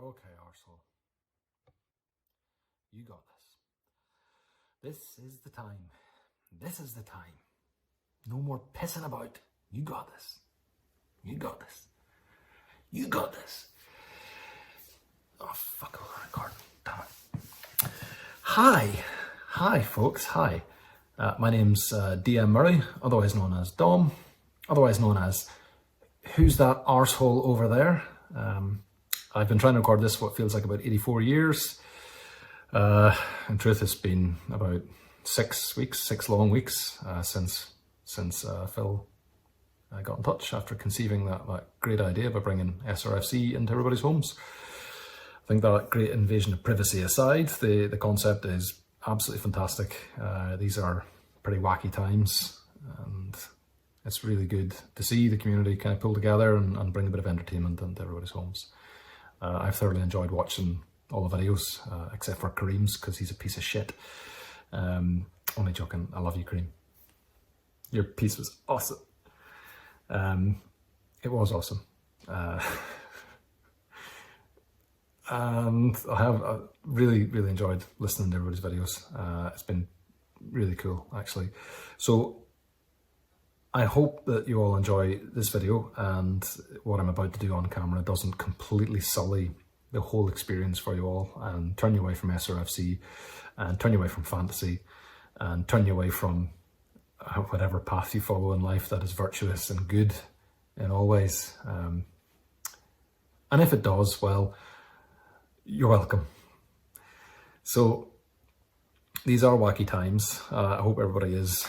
Okay, arsehole. You got this. This is the time. This is the time. No more pissing about. You got this. You got this. You got this. Oh, fuck, I'll record. Damn it. Hi, folks. Hi. My name's DM Murray, otherwise known as Dom, otherwise known as Who's That Arsehole Over There? I've been trying to record this what feels like about 84 years. In truth, it's been about 6 long weeks since Phil got in touch after conceiving that great idea about bringing SRFC into everybody's homes. I think that great invasion of privacy aside, the concept is absolutely fantastic. These are pretty wacky times, and it's really good to see the community kind of pull together and bring a bit of entertainment into everybody's homes. I've thoroughly enjoyed watching all the videos, except for Kareem's, because he's a piece of shit. Only joking, I love you, Kareem. Your piece was awesome. It was awesome. And I have really enjoyed listening to everybody's videos. It's been really cool, actually. So I hope that you all enjoy this video, and what I'm about to do on camera doesn't completely sully the whole experience for you all and turn you away from SRFC and turn you away from fantasy and turn you away from whatever path you follow in life that is virtuous and good in all ways. And if it does, well, you're welcome. So these are wacky times. I hope everybody is,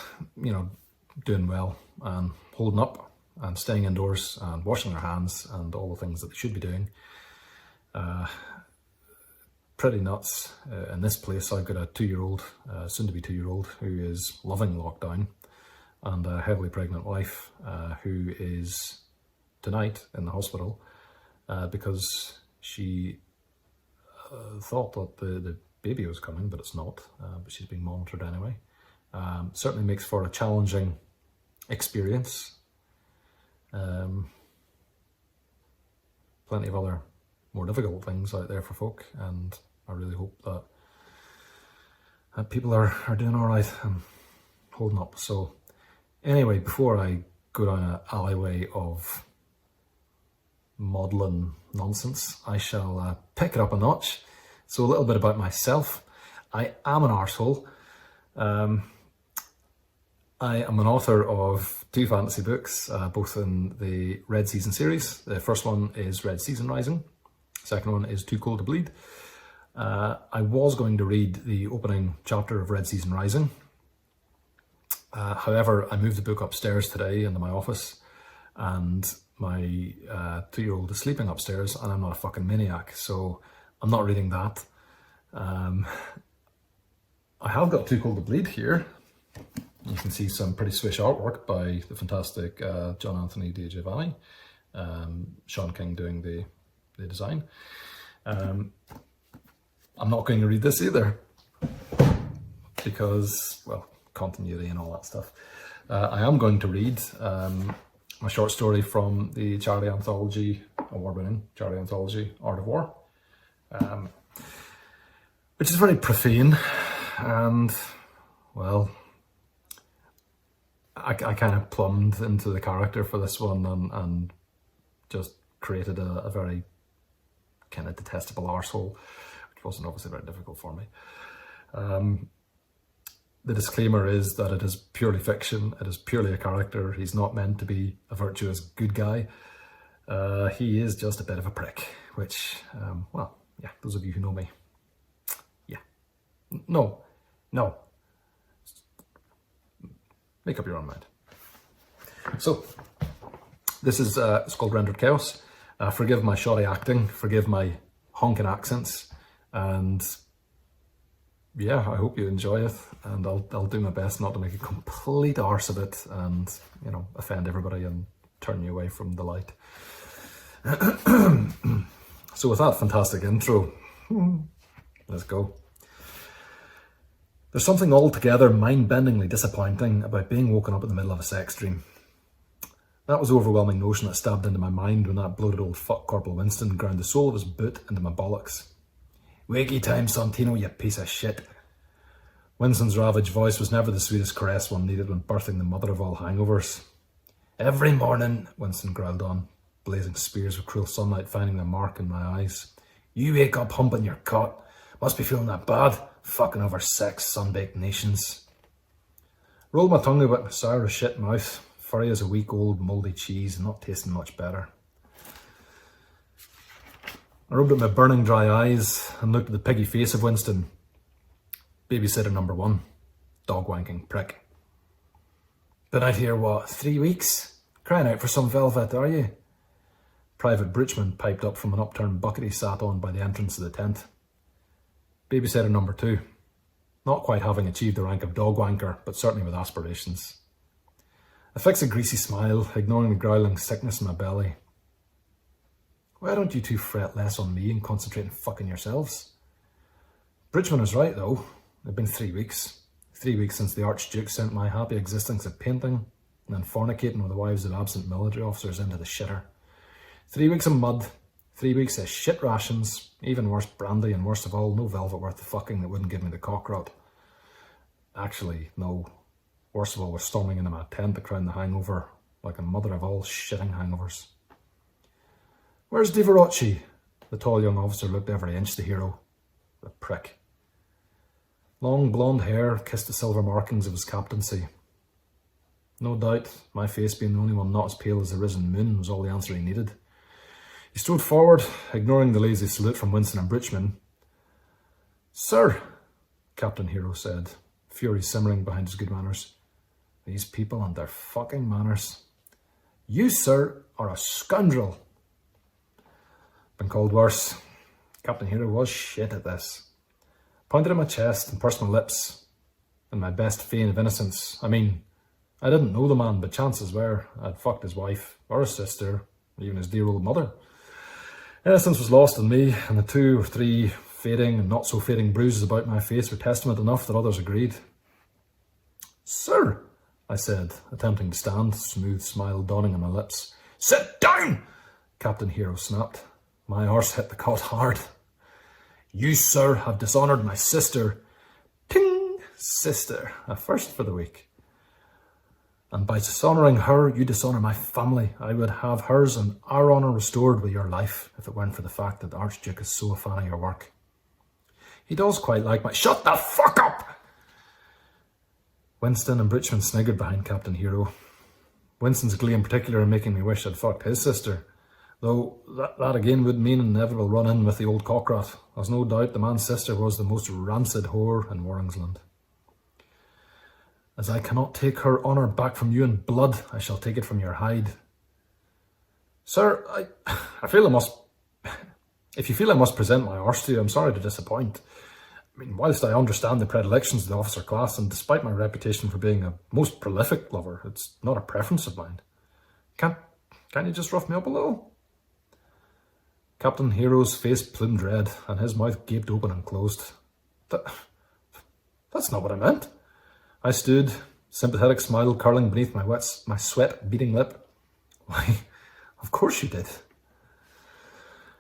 doing well and holding up and staying indoors and washing their hands and all the things that they should be doing. Pretty nuts in this place. I've got a 2-year-old, soon to be 2-year-old, who is loving lockdown, and a heavily pregnant wife who is tonight in the hospital because she thought that the baby was coming, but it's not, but she's being monitored anyway. Certainly makes for a challenging experience. Plenty of other more difficult things out there for folk, and I really hope that people are doing all right and holding up. So anyway, before I go down an alleyway of maudlin nonsense, I shall pick it up a notch. So a little bit about myself. I am an arsehole. I am an author of 2 fantasy books, both in the Red Season series. The first one is Red Season Rising. The second one is Too Cold to Bleed. I was going to read the opening chapter of Red Season Rising. However, I moved the book upstairs today into my office, and my 2-year-old is sleeping upstairs, and I'm not a fucking maniac, so I'm not reading that. I have got Too Cold to Bleed here. You can see some pretty swish artwork by the fantastic John Anthony DiGiovanni, Sean King doing the design. I'm not going to read this either because, well, continuity and all that stuff. I am going to read a short story from the charity anthology, award-winning charity anthology, Art of War, which is very profane, and, well, I kind of plumbed into the character for this one and just created a very kind of detestable arsehole, which wasn't obviously very difficult for me. The disclaimer is that it is purely fiction, it is purely a character. He's not meant to be a virtuous good guy. He is just a bit of a prick, which, well, yeah, those of you who know me, yeah. No. Make up your own mind. So, this is, it's called Rendered Chaos. Forgive my shoddy acting, forgive my honking accents, and yeah, I hope you enjoy it, and I'll do my best not to make a complete arse of it and, offend everybody and turn you away from the light. So with that fantastic intro, let's go. There's something altogether mind-bendingly disappointing about being woken up in the middle of a sex dream. That was the overwhelming notion that stabbed into my mind when that bloated old fuck Corporal Winston ground the sole of his boot into my bollocks. Wakey time, Santino, you piece of shit. Winston's ravaged voice was never the sweetest caress one needed when birthing the mother of all hangovers. Every morning, Winston growled on, blazing spears of cruel sunlight finding their mark in my eyes. You wake up humping your cot. Must be feeling that bad, fucking over sex, sun-baked nations. Rolled my tongue about my sour as shit mouth, furry as a week-old mouldy cheese and not tasting much better. I rubbed at my burning dry eyes and looked at the piggy face of Winston. Babysitter number 1, dog-wanking prick. Been out here, what, 3 weeks? Crying out for some velvet, are you? Private Breachman piped up from an upturned bucket he sat on by the entrance of the tent. Babysitter number 2, not quite having achieved the rank of dog-wanker, but certainly with aspirations. I fixed a greasy smile, ignoring the growling sickness in my belly. Why don't you two fret less on me and concentrate on fucking yourselves? Bridgman is right, though. It's been 3 weeks. 3 weeks since the Archduke sent my happy existence of painting and then fornicating with the wives of absent military officers into the shitter. 3 weeks of mud. 3 weeks of shit rations. Even worse brandy, and worst of all, no velvet worth the fucking that wouldn't give me the cock rot. Actually, no. Worst of all was storming into my tent to crown the hangover, like a mother of all shitting hangovers. Where's Diverocci? The tall young officer looked every inch the hero. The prick. Long blonde hair kissed the silver markings of his captaincy. No doubt, my face being the only one not as pale as the risen moon was all the answer he needed. He strode forward, ignoring the lazy salute from Winston and Breachman. Sir, Captain Hero said, fury simmering behind his good manners. These people and their fucking manners. You, sir, are a scoundrel. Been called worse. Captain Hero was shit at this. Pointed at my chest and pursed my lips in my best feign of innocence. I mean, I didn't know the man, but chances were I'd fucked his wife, or his sister, or even his dear old mother. Innocence was lost in me, and the 2 or 3 fading and not so fading bruises about my face were testament enough that others agreed. Sir, I said, attempting to stand, smooth smile dawning on my lips. Sit down! Captain Hero snapped. My arse hit the cot hard. You, sir, have dishonoured my sister. Ting! Sister, a first for the week. And by dishonouring her, you dishonour my family. I would have hers and our honour restored with your life, if it weren't for the fact that the Archduke is so a fan of your work. He does quite like my— Shut the fuck up! Winston and Breachman sniggered behind Captain Hero. Winston's glee in particular in making me wish I'd fucked his sister. Though that again would mean an inevitable run-in with the old cockrat, as no doubt the man's sister was the most rancid whore in Warringsland. As I cannot take her honour back from you in blood, I shall take it from your hide. Sir, I feel I must— If you feel I must present my arse to you, I'm sorry to disappoint. I mean, whilst I understand the predilections of the officer class, and despite my reputation for being a most prolific lover, it's not a preference of mine. Can't you just rough me up a little? Captain Hero's face plumed red, and his mouth gaped open and closed. That's not what I meant. I stood, sympathetic smile curling beneath my sweat-beading lip. Why, of course you did.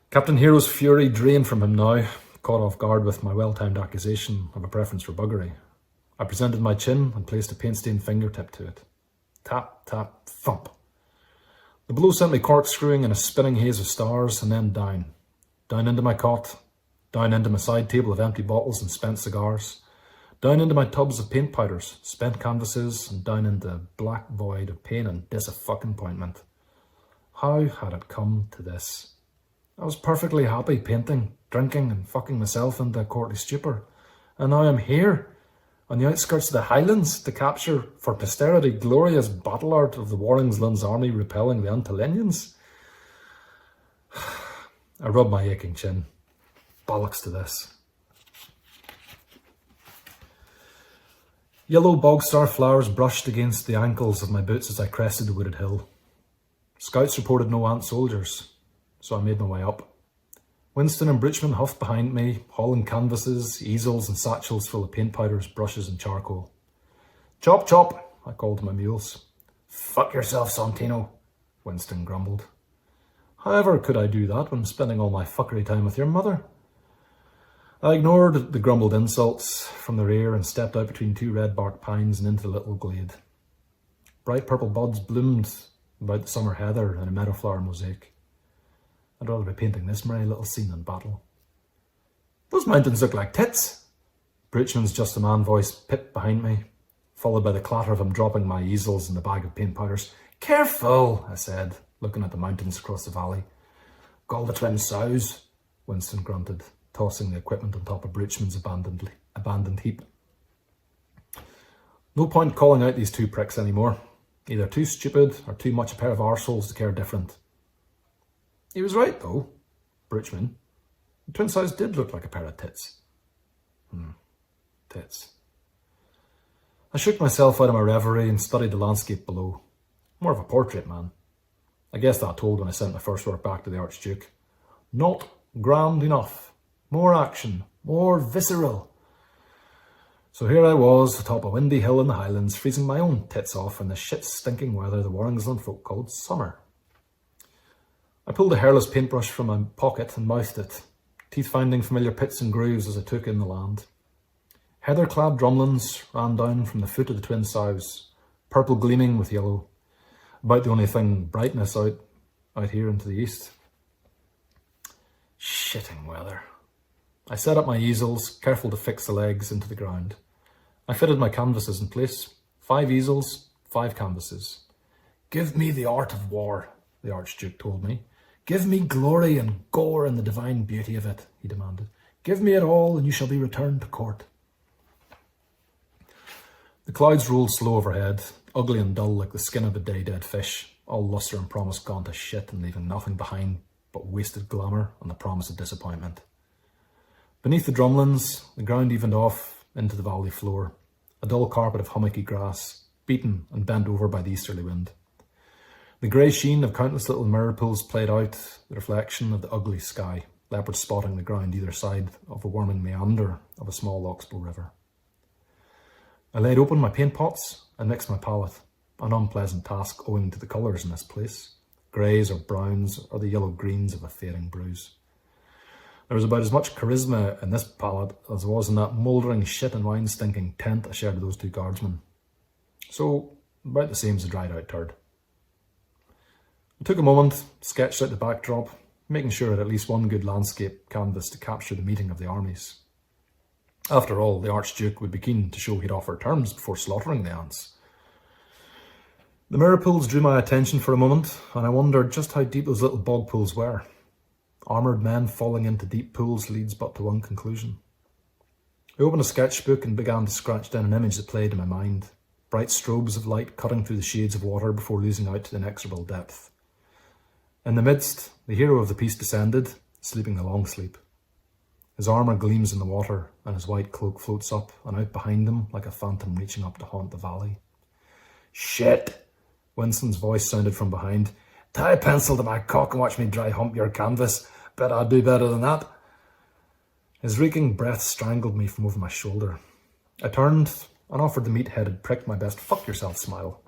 Captain Hero's fury drained from him now, caught off guard with my well-timed accusation of a preference for buggery. I presented my chin and placed a paint-stained fingertip to it. Tap, tap, thump. The blow sent me corkscrewing in a spinning haze of stars, and then down. Down into my cot, down into my side table of empty bottles and spent cigars, down into my tubs of paint powders, spent canvases, and down into the black void of pain and disappointment. How had it come to this? I was perfectly happy painting, drinking, and fucking myself into a courtly stupor, and now I'm here, on the outskirts of the Highlands, to capture for posterity glorious battle art of the Warringsland's army repelling the Antillanians. I rubbed my aching chin. Bollocks to this. Yellow bogstar flowers brushed against the ankles of my boots as I crested the wooded hill. Scouts reported no ant soldiers, so I made my way up. Winston and Breachman huffed behind me, hauling canvases, easels and satchels full of paint powders, brushes and charcoal. Chop, chop, I called to my mules. Fuck yourself, Santino. Winston grumbled. However could I do that when spending all my fuckery time with your mother? I ignored the grumbled insults from the rear and stepped out between two red bark pines and into the little glade. Bright purple buds bloomed about the summer heather in a meadowflower mosaic. I'd rather be painting this merry little scene in battle. Those mountains look like tits. Bridgman's just-a-man voice pipped behind me, followed by the clatter of him dropping my easels and the bag of paint powders. Careful, I said, looking at the mountains across the valley. Call the twin sows, Winston grunted, tossing the equipment on top of Bridgman's abandoned heap. No point calling out these two pricks anymore. Either too stupid or too much a pair of arseholes to care different. He was right, though, Bridgman. The twin sows did look like a pair of tits. Tits. I shook myself out of my reverie and studied the landscape below. More of a portrait man. I guess that told when I sent my first work back to the Archduke. Not grand enough. More action. More visceral. So here I was, atop a windy hill in the Highlands, freezing my own tits off in the shit-stinking weather the Warringsland folk called summer. I pulled a hairless paintbrush from my pocket and mouthed it, teeth finding familiar pits and grooves as I took in the land. Heather-clad drumlins ran down from the foot of the twin sows, purple gleaming with yellow, about the only thing brightness out here into the east. Shitting weather. I set up my easels, careful to fix the legs into the ground. I fitted my canvases in place. 5 easels, 5 canvases. Give me the art of war, the Archduke told me. Give me glory and gore and the divine beauty of it, he demanded. Give me it all and you shall be returned to court. The clouds rolled slow overhead, ugly and dull like the skin of a day-dead fish, all lustre and promise gone to shit and leaving nothing behind but wasted glamour and the promise of disappointment. Beneath the drumlins, the ground evened off into the valley floor, a dull carpet of hummocky grass, beaten and bent over by the easterly wind. The grey sheen of countless little mirror pools played out the reflection of the ugly sky, leopards spotting the ground either side of a warming meander of a small oxbow river. I laid open my paint pots and mixed my palette, an unpleasant task owing to the colours in this place, greys or browns or the yellow greens of a fading bruise. There was about as much charisma in this palette as there was in that mouldering shit and wine stinking tent I shared with those 2 guardsmen. So, about the same as a dried out turd. I took a moment, sketched out the backdrop, making sure I had at least one good landscape canvas to capture the meeting of the armies. After all, the Archduke would be keen to show he'd offer terms before slaughtering the ants. The mirror pools drew my attention for a moment, and I wondered just how deep those little bog pools were. Armoured men falling into deep pools leads but to one conclusion. I opened a sketchbook and began to scratch down an image that played in my mind, bright strobes of light cutting through the shades of water before losing out to the inexorable depth. In the midst, the hero of the piece descended, sleeping the long sleep. His armour gleams in the water, and his white cloak floats up and out behind him like a phantom reaching up to haunt the valley. Shit! Winston's voice sounded from behind. Tie a pencil to my cock and watch me dry hump your canvas. Bet I'd do better than that. His reeking breath strangled me from over my shoulder. I turned and offered the meat-headed prick my best fuck yourself smile.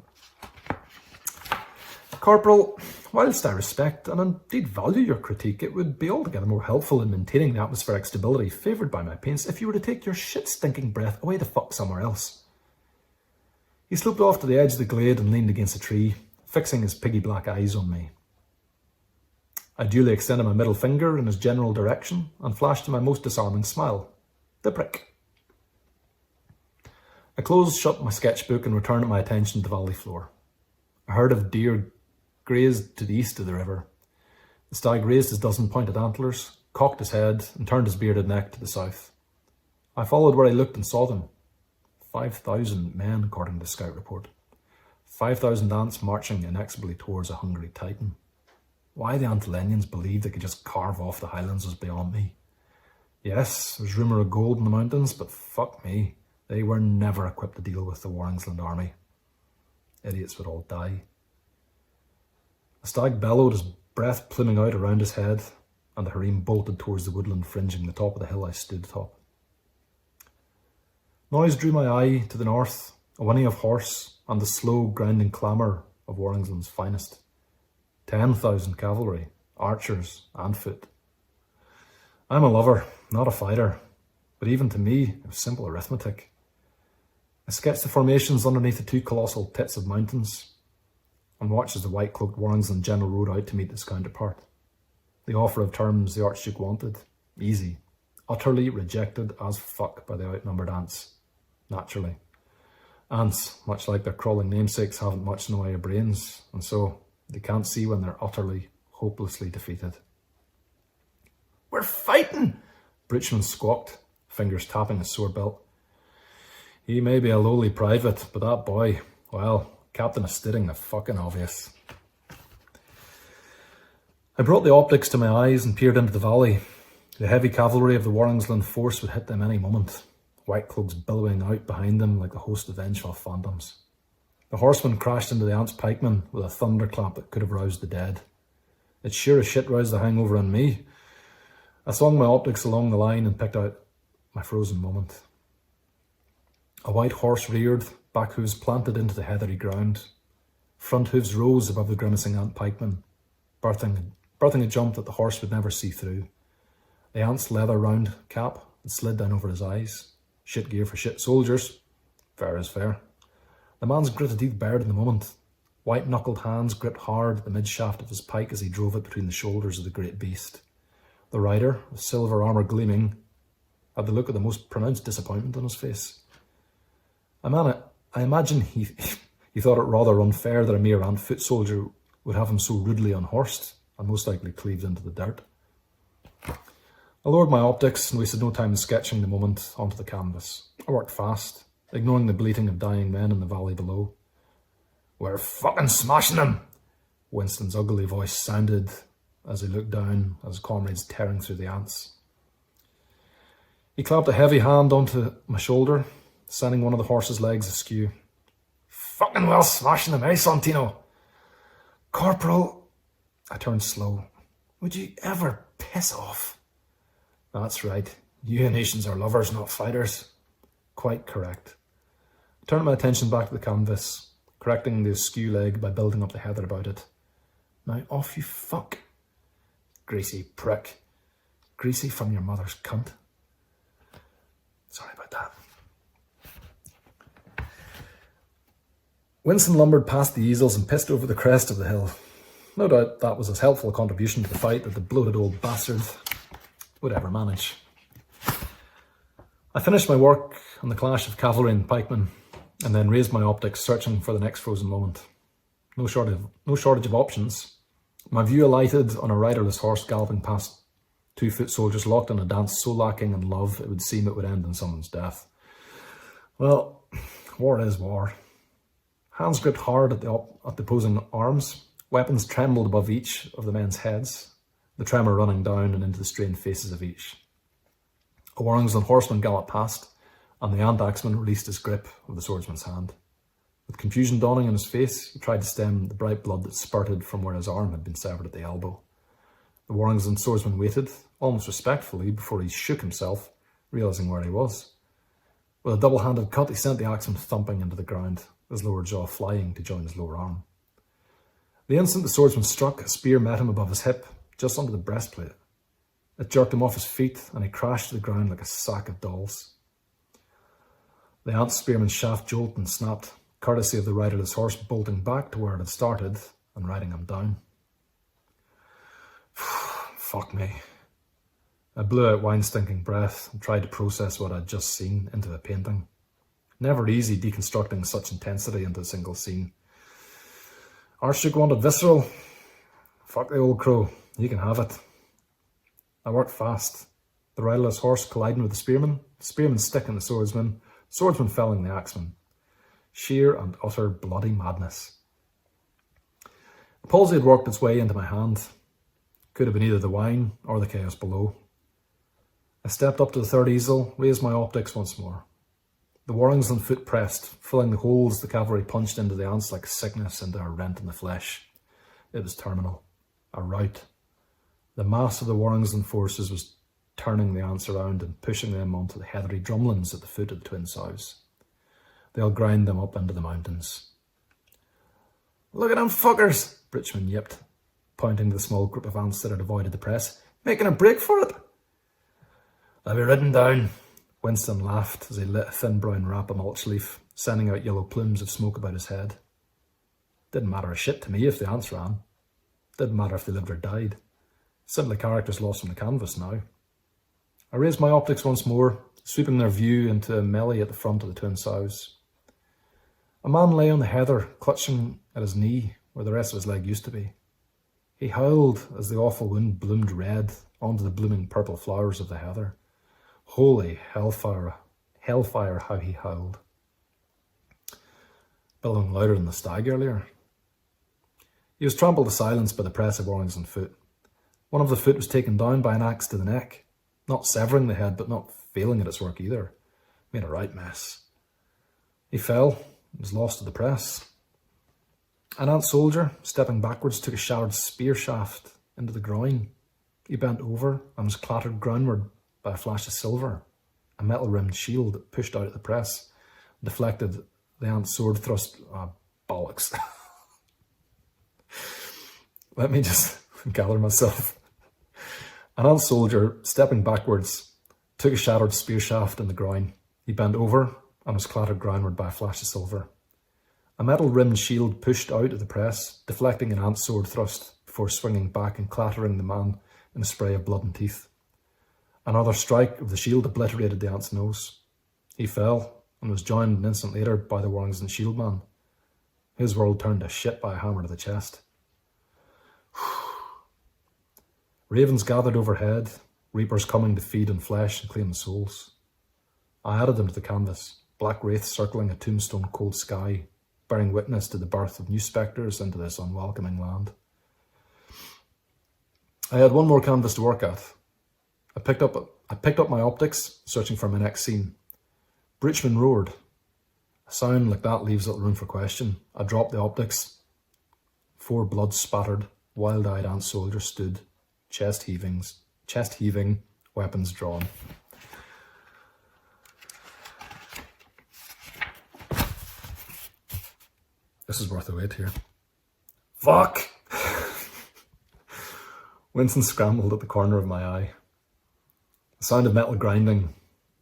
Corporal, whilst I respect and indeed value your critique, it would be altogether more helpful in maintaining the atmospheric stability favoured by my paints if you were to take your shit-stinking breath away the fuck somewhere else. He sloped off to the edge of the glade and leaned against a tree, fixing his piggy black eyes on me. I duly extended my middle finger in his general direction and flashed him my most disarming smile. The prick. I closed shut my sketchbook and returned my attention to the valley floor. A herd of deer grazed to the east of the river. The stag raised his dozen pointed antlers, cocked his head, and turned his bearded neck to the south. I followed where I looked and saw them. 5,000 men, according to the scout report. 5,000 ants marching inexorably towards a hungry titan. Why the Antillanians believed they could just carve off the Highlands was beyond me. Yes, there's rumour of gold in the mountains, but fuck me, they were never equipped to deal with the Warringsland army. Idiots would all die. The stag bellowed, his breath pluming out around his head, and the harem bolted towards the woodland fringing the top of the hill I stood atop. Noise drew my eye to the north, a whinny of horse and the slow grinding clamour of Warringsland's finest. 10,000 cavalry, archers and foot. I'm a lover, not a fighter, but even to me it was simple arithmetic. I sketched the formations underneath the two colossal pits of mountains and watched as the white-cloaked Warringsland general rode out to meet his counterpart. The offer of terms the Archduke wanted, easy, utterly rejected as fuck by the outnumbered ants. Naturally. Ants, much like their crawling namesakes, haven't much in the way of brains, and so they can't see when they're utterly, hopelessly defeated. "We're fighting!" Breachman squawked, fingers tapping his sword belt. He may be a lowly private, but that boy, well, Captain is stating the fucking obvious. I brought the optics to my eyes and peered into the valley. The heavy cavalry of the Warringsland force would hit them any moment, white cloaks billowing out behind them like a host of vengeful phantoms. The horsemen crashed into the ants' pikemen with a thunderclap that could have roused the dead. It sure as shit roused the hangover in me. I swung my optics along the line and picked out my frozen moment. A white horse reared, back hooves planted into the heathery ground. Front hooves rose above the grimacing ant pikemen, birthing a jump that the horse would never see through. The ant's leather round cap had slid down over his eyes. Shit gear for shit soldiers. Fair is fair. The man's gritted teeth bared in the moment. White-knuckled hands gripped hard at the mid-shaft of his pike as he drove it between the shoulders of the great beast. The rider, with silver armour gleaming, had the look of the most pronounced disappointment on his face. I imagine he thought it rather unfair that a mere ant foot soldier would have him so rudely unhorsed and most likely cleaved into the dirt. I lowered my optics and wasted no time in sketching the moment onto the canvas. I worked fast, ignoring the bleating of dying men in the valley below. "We're fucking smashing them!" Winston's ugly voice sounded as he looked down at his comrades tearing through the ants. He clapped a heavy hand onto my shoulder, sending one of the horse's legs askew. "Fucking well smashing them, eh, Santino?" "Corporal," I turned slow, "would you ever piss off?" "That's right. You nations are lovers, not fighters." "Quite correct." I turned my attention back to the canvas, correcting the askew leg by building up the heather about it. "Now off you fuck. Greasy prick. Greasy from your mother's cunt." Sorry about that. Winston lumbered past the easels and pissed over the crest of the hill. No doubt that was as helpful a contribution to the fight that the bloated old bastard would ever manage. I finished my work on the clash of cavalry and pikemen, and then raised my optics, searching for the next frozen moment. No shortage of options. My view alighted on a riderless horse galloping past two foot soldiers locked in a dance so lacking in love it would seem it would end in someone's death. Well, war is war. Hands gripped hard at the opposing arms. Weapons trembled above each of the men's heads, the tremor running down and into the strained faces of each. A Warringsland horseman galloped past, and the ant axeman released his grip of the swordsman's hand. With confusion dawning on his face, he tried to stem the bright blood that spurted from where his arm had been severed at the elbow. The Warringsland swordsman waited, almost respectfully, before he shook himself, realising where he was. With a double-handed cut, he sent the axeman thumping into the ground, his lower jaw flying to join his lower arm. The instant the swordsman struck, a spear met him above his hip, just under the breastplate. It jerked him off his feet, and he crashed to the ground like a sack of dolls. The ant spearman's shaft jolted and snapped, courtesy of the riderless horse bolting back to where it had started and riding him down. Fuck me. I blew out wine-stinking breath and tried to process what I'd just seen into a painting. Never easy deconstructing such intensity into a single scene. Archduke wanted visceral. Fuck the old crow, you can have it. I worked fast. The riderless horse colliding with the spearman sticking the swordsman felling the axeman. Sheer and utter bloody madness. The palsy had worked its way into my hand. Could have been either the wine or the chaos below. I stepped up to the third easel, raised my optics once more. The Warringsland foot pressed, filling the holes the cavalry punched into the ants like sickness into a rent in the flesh. It was terminal. A rout. The mass of the Warringsland forces was turning the ants around and pushing them onto the heathery drumlins at the foot of the Twin Sows. They'll grind them up into the mountains. "Look at them fuckers," Britchman yipped. pointing to the small group of ants that had avoided the press. Making a break for it. I'll be ridden down. Winston laughed as he lit a thin brown wrap of mulch leaf, sending out yellow plumes of smoke about his head. Didn't matter a shit to me if the ants ran. Didn't matter if they lived or died. Simply characters lost from the canvas now. I raised my optics once more, sweeping their view into a melee at the front of the twin sows. A man lay on the heather, clutching at his knee where the rest of his leg used to be. He howled as the awful wind bloomed red onto the blooming purple flowers of the heather. Holy hellfire how he howled. Bellowing louder than the stag earlier. He was trampled to silence by the press of Warrington's foot. One of the foot was taken down by an axe to the neck, not severing the head, but not failing at its work either. Made a right mess. He fell and was lost to the press. An ant soldier, stepping backwards, took a shattered spear shaft into the groin. He bent over and was clattered groundward by a flash of silver, a metal-rimmed shield that pushed out at the press, deflected the ant's sword thrust. Bollocks. Let me just gather myself. An ant soldier, stepping backwards, took a shattered spear shaft in the groin. He bent over and was clattered groundward by a flash of silver. A metal-rimmed shield pushed out at the press, deflecting an ant's sword thrust before swinging back and clattering the man in a spray of blood and teeth. Another strike of the shield obliterated the ant's nose. He fell and was joined an instant later by the Warrington shield man. His world turned to shit by a hammer to the chest. Ravens gathered overhead, reapers coming to feed on flesh and claim the souls. I added them to the canvas, black wraiths circling a tombstone cold sky, bearing witness to the birth of new spectres into this unwelcoming land. I had one more canvas to work at. I picked up my optics, searching for my next scene. Breachman roared. A sound like that leaves little room for question. I dropped the optics. 4 blood-spattered, wild-eyed ant soldiers stood, chest heaving, weapons drawn. This is worth a wait here. Fuck! Winston scrambled at the corner of my eye. The sound of metal grinding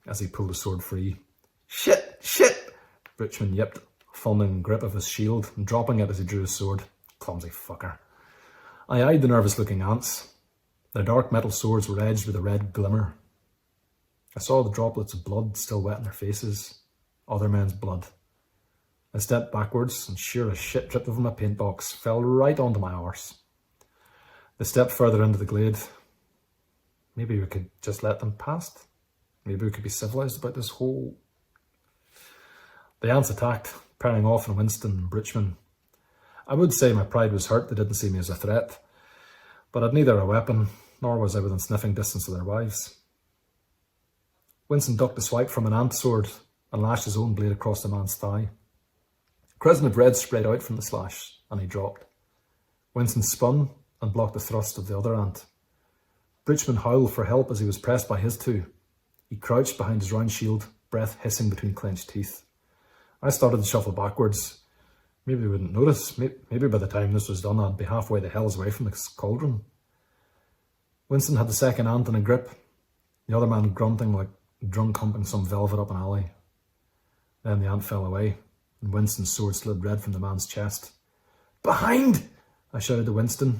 as he pulled his sword free. Shit! Shit! Breachman yipped, fumbling grip of his shield and dropping it as he drew his sword. Clumsy fucker. I eyed the nervous-looking ants. Their dark metal swords were edged with a red glimmer. I saw the droplets of blood still wet in their faces. Other men's blood. I stepped backwards and sure as shit dripped over my paint box, fell right onto my arse. They stepped further into the glade. Maybe we could just let them past. Maybe we could be civilised about this whole... The ants attacked, pairing off on Winston and Breachman. I would say my pride was hurt they didn't see me as a threat, but I'd neither a weapon, nor was I within sniffing distance of their wives. Winston ducked a swipe from an ant sword and lashed his own blade across the man's thigh. Crescent of red sprayed out from the slash, and he dropped. Winston spun and blocked the thrust of the other ant. Breachman howled for help as he was pressed by his 2. He crouched behind his round shield, breath hissing between clenched teeth. I started to shuffle backwards. Maybe we wouldn't notice. Maybe by the time this was done, I'd be halfway the hells away from the cauldron. Winston had the second ant in a grip, the other man grunting like drunk humping some velvet up an alley. Then the ant fell away, and Winston's sword slid red from the man's chest. Behind! I shouted to Winston.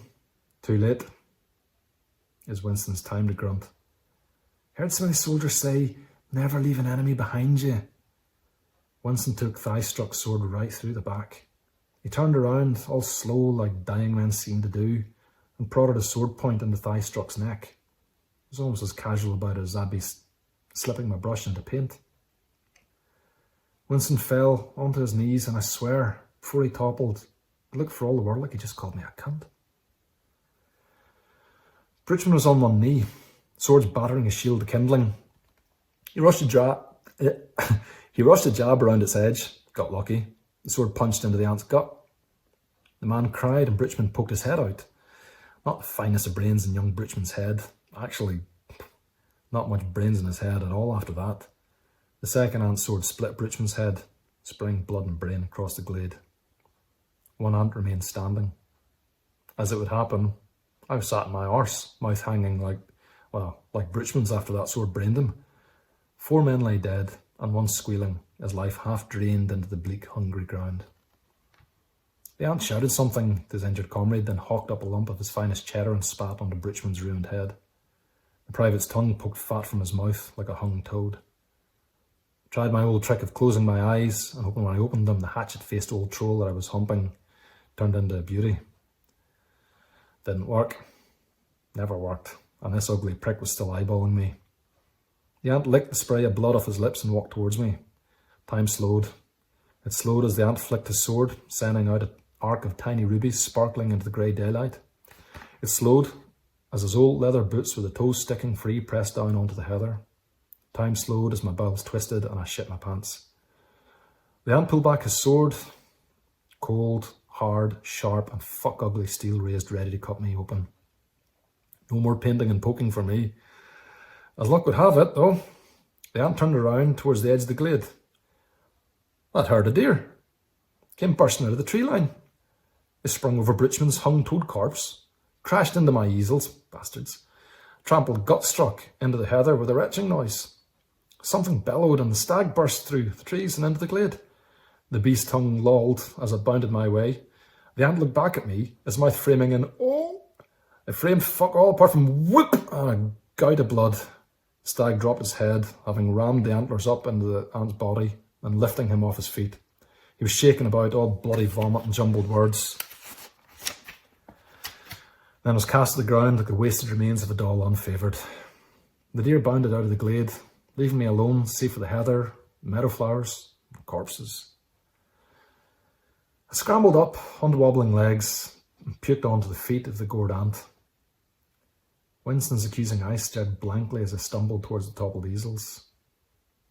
Too late. It was Winston's time to grunt. Heard so many soldiers say, never leave an enemy behind you. Winston took thigh-struck sword right through the back. He turned around, all slow like dying men seem to do, and prodded a sword point into thigh-struck's neck. It was almost as casual about it as I'd be slipping my brush into paint. Winston fell onto his knees, and I swear, before he toppled, it looked for all the world like he just called me a cunt. Breachman was on one knee, swords battering his shield to kindling. He rushed a jab around its edge, got lucky. The sword punched into the ant's gut. The man cried and Breachman poked his head out. Not the finest of brains in young Breachman's head. Actually, not much brains in his head at all after that. The second ant's sword split Breachman's head, spraying blood and brain across the glade. One ant remained standing. As it would happen, I was sat in my arse, mouth hanging like Britchman's after that sword brained him. 4 men lay dead, and one squealing, his life half drained into the bleak, hungry ground. The ant shouted something to his injured comrade, then hawked up a lump of his finest cheddar and spat onto Britchman's ruined head. The private's tongue poked fat from his mouth like a hung toad. I tried my old trick of closing my eyes, and hoping when I opened them, the hatchet-faced old troll that I was humping turned into a beauty. Didn't work. Never worked. And this ugly prick was still eyeballing me. The ant licked the spray of blood off his lips and walked towards me. Time slowed. It slowed as the ant flicked his sword, sending out an arc of tiny rubies sparkling into the grey daylight. It slowed as his old leather boots with the toes sticking free pressed down onto the heather. Time slowed as my bowels twisted and I shit my pants. The ant pulled back his sword, cold, hard, sharp, and fuck ugly steel raised ready to cut me open. No more painting and poking for me. As luck would have it, though, the ant turned around towards the edge of the glade. That heard a deer. Came bursting out of the tree line. They sprung over Britchman's hung toad corpse, crashed into my easels, bastards, trampled gut-struck into the heather with a retching noise. Something bellowed and the stag burst through the trees and into the glade. The beast tongue lolled as it bounded my way. The ant looked back at me, his mouth framing an "oh." It framed fuck all apart from whoop and a gout of blood. The stag dropped his head, having rammed the antlers up into the ant's body and lifting him off his feet. He was shaking about, all bloody vomit and jumbled words. Then was cast to the ground like the wasted remains of a doll unfavoured. The deer bounded out of the glade, leaving me alone, save for the heather, meadow flowers, and corpses. I scrambled up onto wobbling legs and puked onto the feet of the gored ant. Winston's accusing eyes stared blankly as I stumbled towards the top of the easels.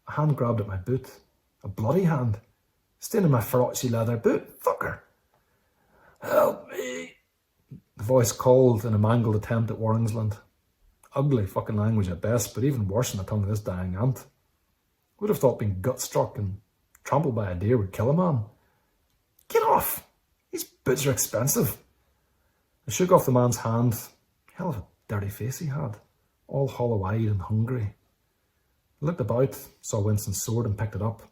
A hand grabbed at my boot. A bloody hand. Staining my ferociously leather boot. Fucker! Help me! The voice called in a mangled attempt at Warringsland. Ugly fucking language at best, but even worse than the tongue of this dying ant. Would have thought being gut-struck and trampled by a deer would kill a man. Get off! These boots are expensive. I shook off the man's hand. Hell of a dirty face he had, all hollow-eyed and hungry. I looked about, saw Winston's sword and picked it up.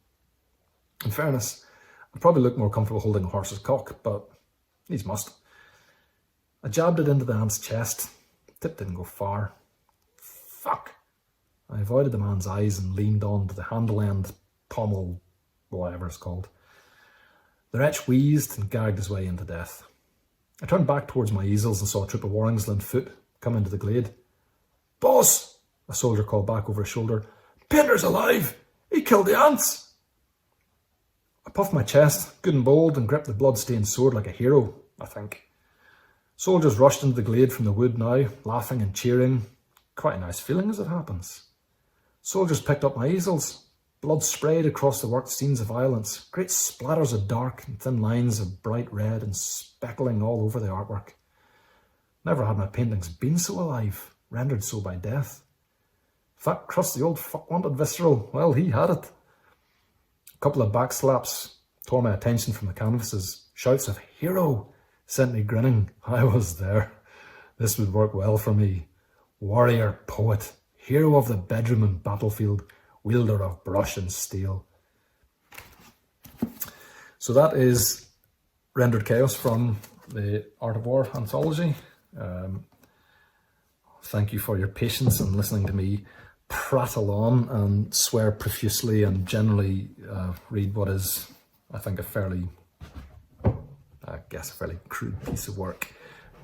In fairness, I'd probably look more comfortable holding a horse's cock, but these must. I jabbed it into the ant's chest. Tip didn't go far. Fuck! I avoided the man's eyes and leaned on to the handle end, pommel, whatever it's called. The wretch wheezed and gagged his way into death. I turned back towards my easels and saw a troop of Warringsland foot come into the glade. Boss! A soldier called back over his shoulder. Painter's alive! He killed the ants! I puffed my chest, good and bold, and gripped the blood-stained sword like a hero, I think. Soldiers rushed into the glade from the wood now, laughing and cheering. Quite a nice feeling as it happens. Soldiers picked up my easels. Blood sprayed across the worked scenes of violence, great splatters of dark and thin lines of bright red and speckling all over the artwork. Never had my paintings been so alive, rendered so by death. Fat crusty old fuck-wanted visceral, well, he had it. A couple of backslaps tore my attention from the canvases. Shouts of "hero" sent me grinning. I was there. This would work well for me. Warrior, poet, hero of the bedroom and battlefield, wielder of brush and steel. So that is Rendered Chaos from the Art of War anthology. Thank you for your patience in listening to me prattle on and swear profusely and generally read what is, I think, a fairly crude piece of work.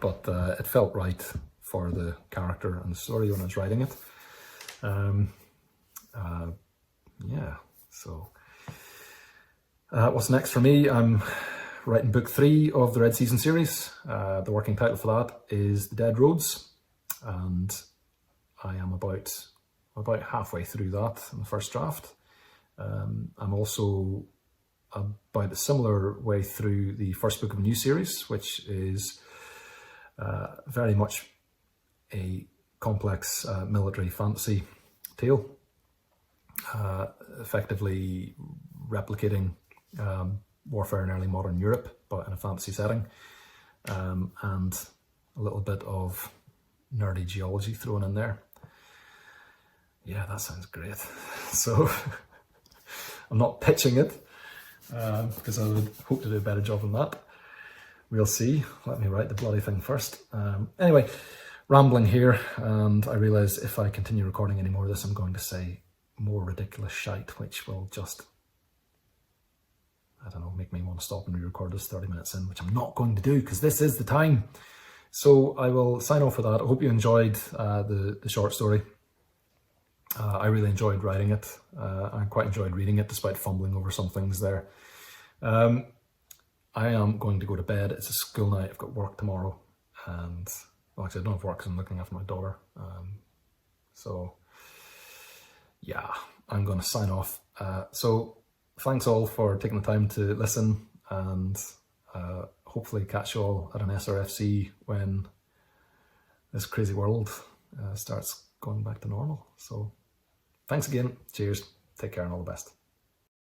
But it felt right for the character and the story when I was writing it. What's next for me? I'm writing book 3 of the Red Season series. The working title for that is The Dead Roads, and I am about halfway through that in the first draft. I'm also about a similar way through the first book of a new series, which is very much a complex military fantasy tale, effectively replicating warfare in early modern Europe, but in a fantasy setting. And a little bit of nerdy geology thrown in there. Yeah, that sounds great. So I'm not pitching it because I would hope to do a better job than that. We'll see. Let me write the bloody thing first. Anyway, rambling here, and I realise if I continue recording any more of this, I'm going to say more ridiculous shite, which will just, I don't know, make me want to stop and re-record this 30 minutes in, which I'm not going to do because this is the time. So I will sign off with that. I hope you enjoyed the short story. I really enjoyed writing it. I quite enjoyed reading it despite fumbling over some things there. I am going to go to bed. It's a school night. I've got work tomorrow. And well, actually I don't have work because I'm looking after my daughter. So yeah, I'm going to sign off. So thanks all for taking the time to listen, and hopefully catch you all at an SRFC when this crazy world starts going back to normal. So thanks again. Cheers. Take care and all the best.